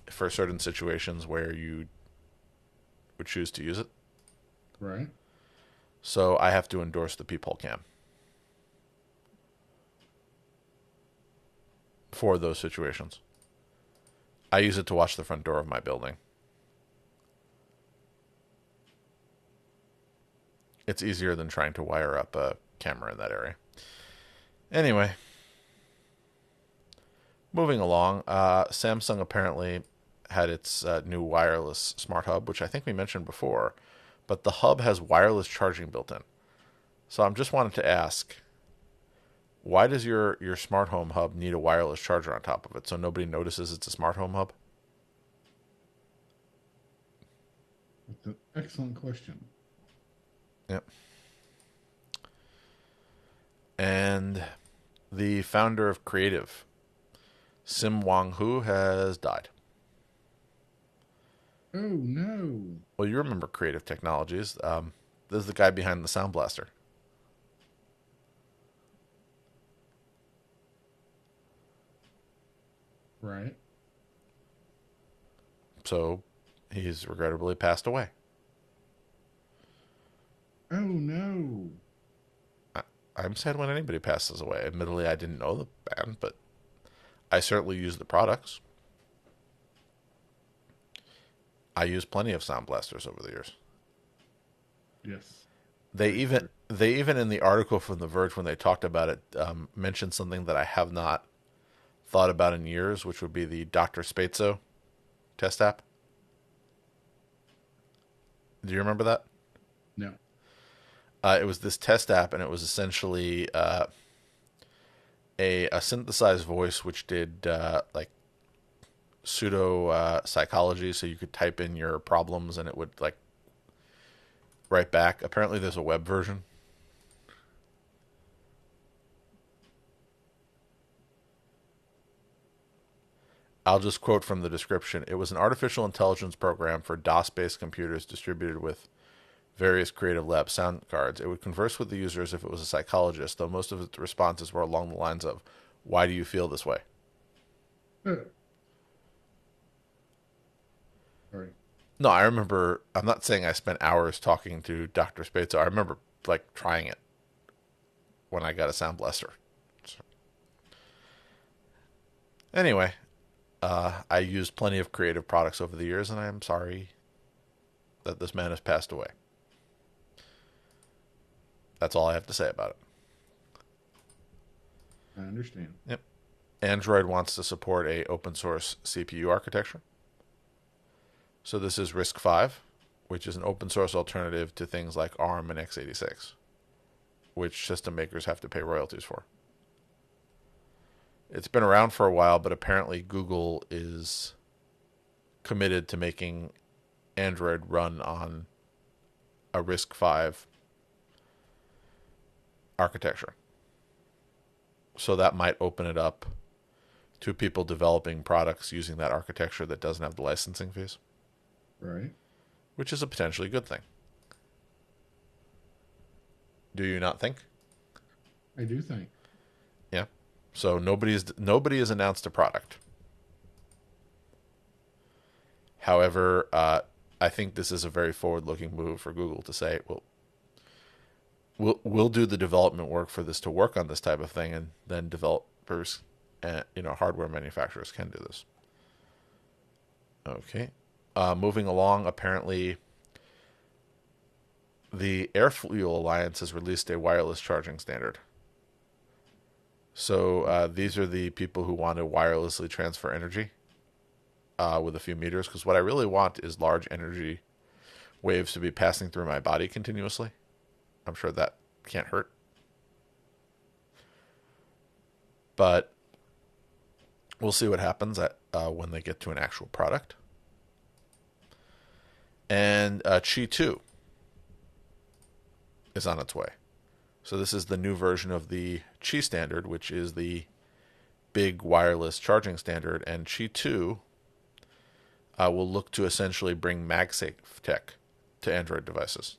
for certain situations where you would choose to use it. Right. So I have to endorse the peephole cam for those situations. I use it to watch the front door of my building. It's easier than trying to wire up a camera in that area. Anyway, moving along, Samsung apparently had its new wireless smart hub, which I think we mentioned before, but the hub has wireless charging built in. So I'm just wanted to ask, why does your smart home hub need a wireless charger on top of it so nobody notices it's a smart home hub? That's an excellent question. Yep. And the founder of Creative, Sim Wong Hu, has died. Oh no. Well, you remember Creative Technologies. This is the guy behind the Sound Blaster. Right. So he's regrettably passed away. Oh no. I'm sad when anybody passes away. Admittedly, I didn't know the band, but I certainly use the products. I use plenty of Sound Blasters over the years. Yes. They Very even true. they even in the article from The Verge when they talked about it mentioned something that I have not thought about in years, which would be the Dr. Spatzo test app. Do you remember that? No. It was this test app, and it was essentially a synthesized voice which did like pseudo psychology, so you could type in your problems and it would like write back. Apparently, there's a web version. I'll just quote from the description. It was an artificial intelligence program for DOS-based computers distributed with various Creative Lab sound cards. It would converse with the user as if it was a psychologist, though most of its responses were along the lines of, "Why do you feel this way?" Sorry. No, I remember. I'm not saying I spent hours talking to Dr. Spatzo. I remember like trying it when I got a Sound Blaster. So, anyway, I used plenty of creative products over the years, and I am sorry that this man has passed away. That's all I have to say about it. I understand. Yep. Android wants to support a open source CPU architecture. So this is RISC-V, which is an open source alternative to things like ARM and x86, which system makers have to pay royalties for. It's been around for a while, but apparently Google is committed to making Android run on a RISC-V architecture. So that might open it up to people developing products using that architecture that doesn't have the licensing fees, Right. which is a potentially good thing. Do you not think? I do think. Yeah. So nobody has announced a product. However, I think this is a very forward-looking move for Google to say, well, we'll do the development work for this to work on this type of thing, and then developers and hardware manufacturers can do this. Okay. Moving along, apparently the Air Fuel Alliance has released a wireless charging standard. So these are the people who want to wirelessly transfer energy with a few meters. Because what I really want is large energy waves to be passing through my body continuously. I'm sure that can't hurt. But we'll see what happens when they get to an actual product. And Qi 2 is on its way. So this is the new version of the Qi standard, which is the big wireless charging standard. And Qi 2 will look to essentially bring MagSafe tech to Android devices.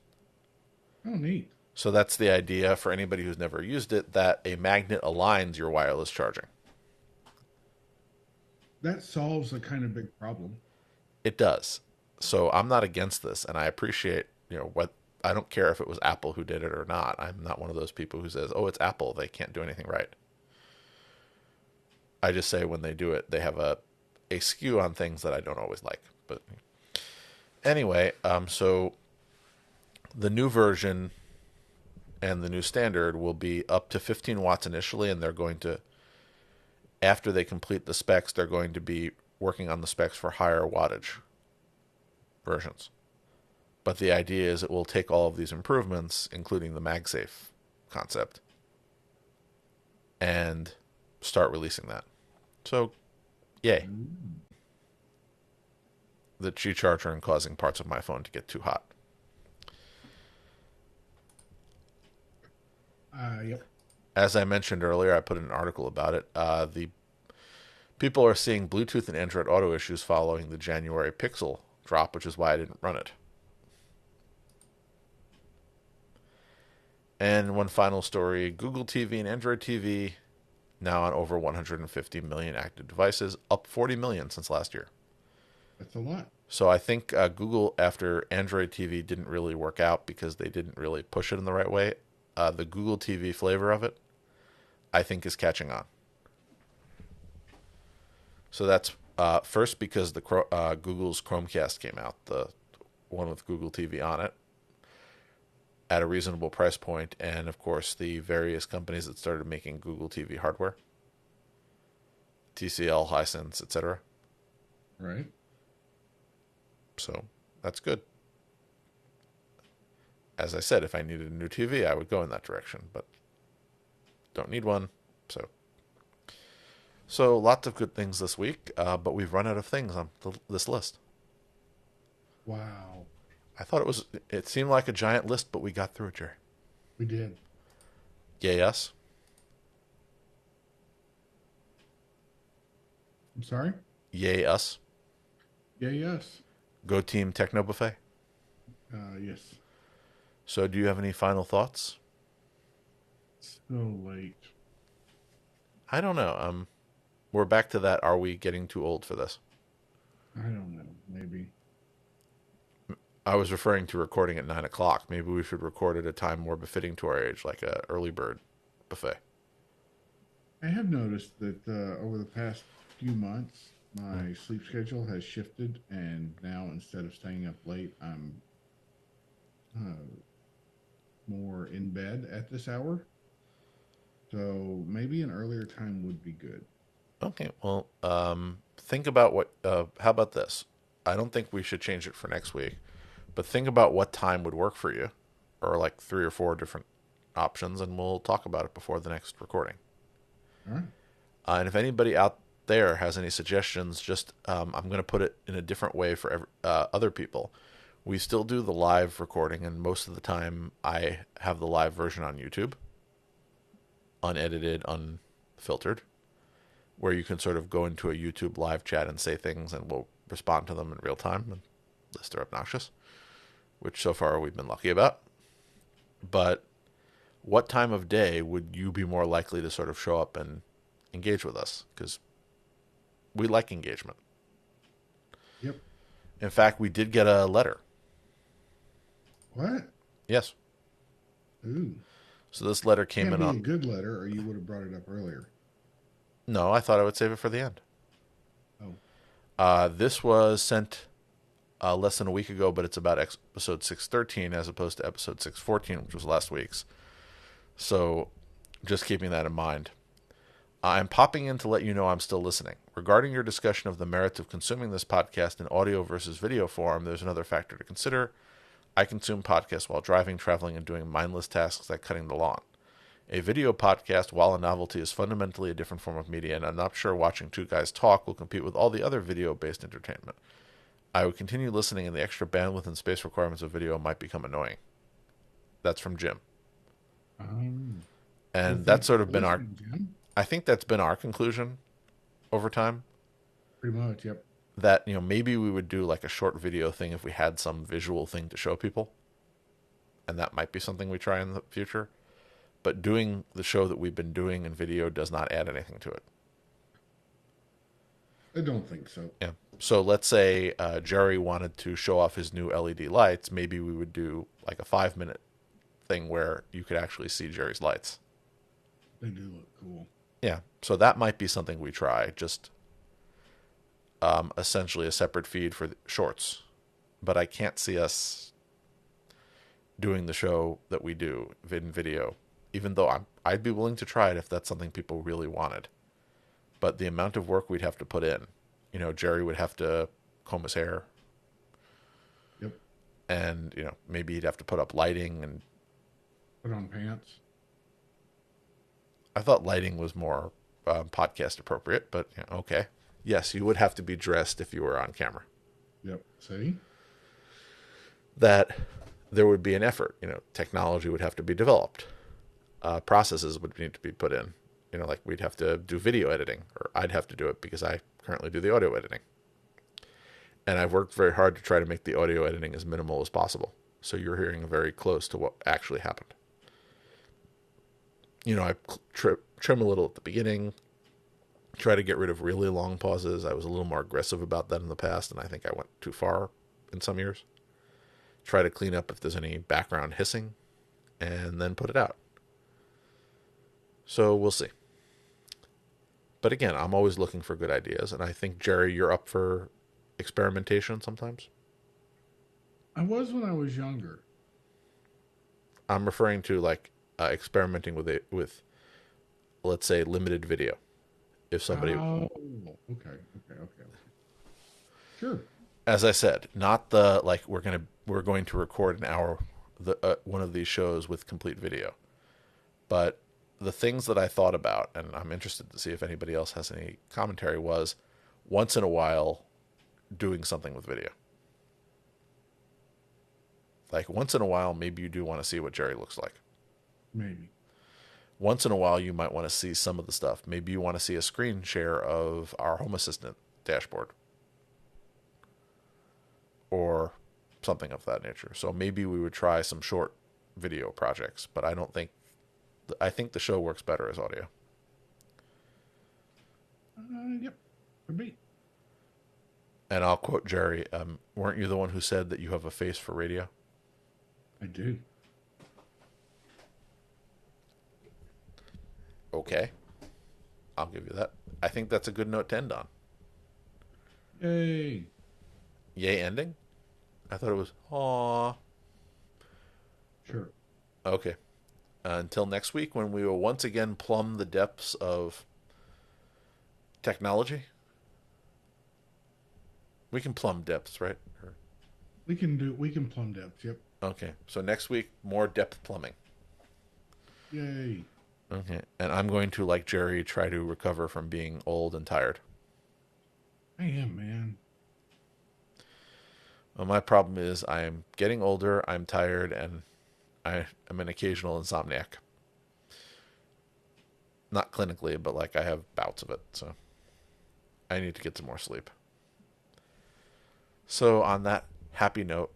Oh, neat. So that's the idea for anybody who's never used it, that a magnet aligns your wireless charging. That solves a kind of big problem. It does. So I'm not against this, and I appreciate, what I don't care if it was Apple who did it or not. I'm not one of those people who says, "Oh, it's Apple, they can't do anything right." I just say when they do it, they have a skew on things that I don't always like. But anyway, so the new version and the new standard will be up to 15 watts initially, and they're going to, after they complete the specs, they're going to be working on the specs for higher wattage versions. But the idea is it will take all of these improvements, including the MagSafe concept, and start releasing that. So, yay. Mm. The Qi charger and causing parts of my phone to get too hot. Yep. as I mentioned earlier, I put in an article about it. The people are seeing Bluetooth and Android Auto issues following the January Pixel drop, which is why I didn't run it. And one final story, Google TV and Android TV now on over 150 million active devices, up 40 million since last year. That's a lot. So I think Google, after Android TV didn't really work out because they didn't really push it in the right way, the Google TV flavor of it, I think, is catching on. So that's first because the Google's Chromecast came out, the one with Google TV on it, at a reasonable price point, and of course the various companies that started making Google TV hardware, TCL, Hisense, etc. Right. So that's good. As I said, if I needed a new TV, I would go in that direction, but don't need one. So lots of good things this week, but we've run out of things on this list. Wow. I thought it seemed like a giant list, but we got through it, Jerry. We did. Yay us. I'm sorry? Yay us. Yeah, yes. Go team Techno Buffet. Yes. So do you have any final thoughts? It's so late. I don't know. We're back to that. Are we getting too old for this? I don't know. Maybe. I was referring to recording at 9 o'clock. Maybe we should record at a time more befitting to our age, like a early bird buffet. I have noticed that over the past few months, my sleep schedule has shifted, and now instead of staying up late, I'm more in bed at this hour. So maybe an earlier time would be good. Okay, well, think about what. How about this? I don't think we should change it for next week, but think about what time would work for you, or like 3 or 4 different options, and we'll talk about it before the next recording. All right. And if anybody out there has any suggestions, just I'm going to put it in a different way for other people. We still do the live recording, and most of the time I have the live version on YouTube, unedited, unfiltered, where you can sort of go into a YouTube live chat and say things, and we'll respond to them in real time unless they're obnoxious, which so far we've been lucky about. But what time of day would you be more likely to sort of show up and engage with us? Because we like engagement. Yep. In fact, we did get a letter. What? Yes. Ooh. So this letter came Can't in be on... a good letter, or you would have brought it up earlier. No, I thought I would save it for the end. Oh. This was sent less than a week ago, but it's about episode 613 as opposed to episode 614, which was last week's. So just keeping that in mind. I'm popping in to let you know I'm still listening. Regarding your discussion of the merits of consuming this podcast in audio versus video form, there's another factor to consider. I consume podcasts while driving, traveling, and doing mindless tasks like cutting the lawn. A video podcast, while a novelty, is fundamentally a different form of media, and I'm not sure watching two guys talk will compete with all the other video-based entertainment. I would continue listening, and the extra bandwidth and space requirements of video might become annoying. That's from Jim. And that's sort of been our... Jim? I think that's been our conclusion over time. Pretty much, yep. That, maybe we would do like a short video thing if we had some visual thing to show people. And that might be something we try in the future. But doing the show that we've been doing in video does not add anything to it. I don't think so. Yeah. So let's say Jerry wanted to show off his new LED lights. Maybe we would do like a 5-minute thing where you could actually see Jerry's lights. They do look cool. Yeah. So that might be something we try. Just essentially a separate feed for the shorts. But I can't see us doing the show that we do in video, even though I'd be willing to try it if that's something people really wanted. But the amount of work we'd have to put in, Jerry would have to comb his hair. Yep. And, maybe he'd have to put up lighting and... Put on pants. I thought lighting was more podcast appropriate, but okay. Yes, you would have to be dressed if you were on camera. Yep. See? That there would be an effort. Technology would have to be developed. processes would need to be put in. You know, like we'd have to do video editing, or I'd have to do it because I currently do the audio editing. And I've worked very hard to try to make the audio editing as minimal as possible. So you're hearing very close to what actually happened. You know, I trim a little at the beginning, try to get rid of really long pauses. I was a little more aggressive about that in the past, and I think I went too far in some years. Try to clean up if there's any background hissing, and then put it out. So we'll see. But again, I'm always looking for good ideas, and I think, Jerry, you're up for experimentation sometimes. I was when I was younger. I'm referring to like experimenting with let's say limited video. If somebody, Oh, okay, okay, okay. Sure. as I said, not the like we're going to record an hour one of these shows with complete video, but the things that I thought about, and I'm interested to see if anybody else has any commentary, was once in a while doing something with video. Like once in a while, maybe you do want to see what Jerry looks like. Maybe. Once in a while, you might want to see some of the stuff. Maybe you want to see a screen share of our Home Assistant dashboard or something of that nature. So maybe we would try some short video projects, but I think the show works better as audio. Yep. Could be. And I'll quote Jerry, weren't you the one who said that you have a face for radio? I do. Okay. I'll give you that. I think that's a good note to end on. Yay. Yay ending? I thought it was, aw. Sure. Okay. Until next week, when we will once again plumb the depths of technology. We can plumb depths, right? We can plumb depth, yep. Okay. So next week, more depth plumbing. Yay. Okay. And I'm going to, like Jerry, try to recover from being old and tired. I am, man. Well, my problem is I am getting older, I'm tired, and I am an occasional insomniac. Not clinically, but like I have bouts of it, so I need to get some more sleep. So on that happy note,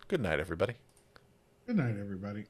good night, everybody. Good night, everybody.